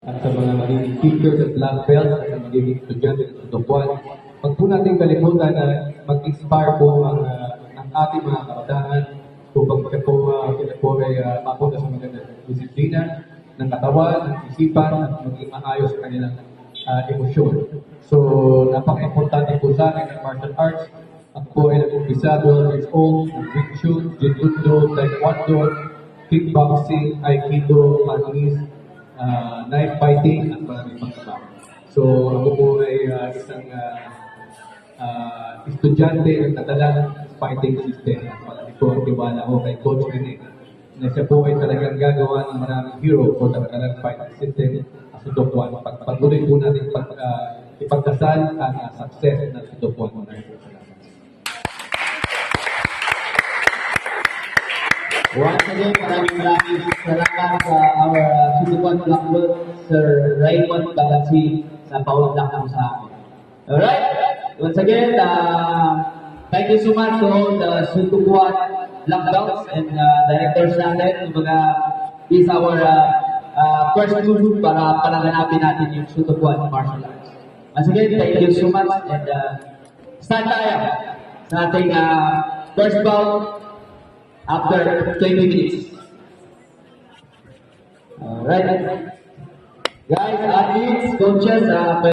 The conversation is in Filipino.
at sa mga magiging teachers at black belts at sa magiging estudyante at tutupuan. Huwag po natin kalimutan na mag-inspire po ang ating mga kabataan upang sila po ay mapunta sa magandang disiplina ng katawan, ng isipan, at maging maayos sa kanilang emosyon. So, napaka-importante po sa akin ng martial arts. Ako po ay nag-umpisa 12 years old, ng Wing Chun, Jiu-Jitsu, Taekwondo, kickboxing, Aikido, Manis, knife fighting, at maraming pang iba. So, ako po ay isang estudyante ng Catalan fighting system. At ito ang tiwala ko kay Coach Rene na siya po ay talagang gagawa ng maraming hero for the Catalan fighting system at Sudokuan. Pagpatuloy po natin ipagdasal ang success ng Sudokuan. Once again, maraming salamat sa our Sudokuan Black Belt, Sir Raymond Bagatsi, sa paunlak ng sa akin. Alright? Once again, thank you so much to all the Sudokuan Black Belts and directors natin. This is our first tool para palaganapin natin yung Sudokuan martial arts. Once again, thank you so much and start tayo sa ating first bout after 20 minutes. Alright. Guys, athletes, coaches,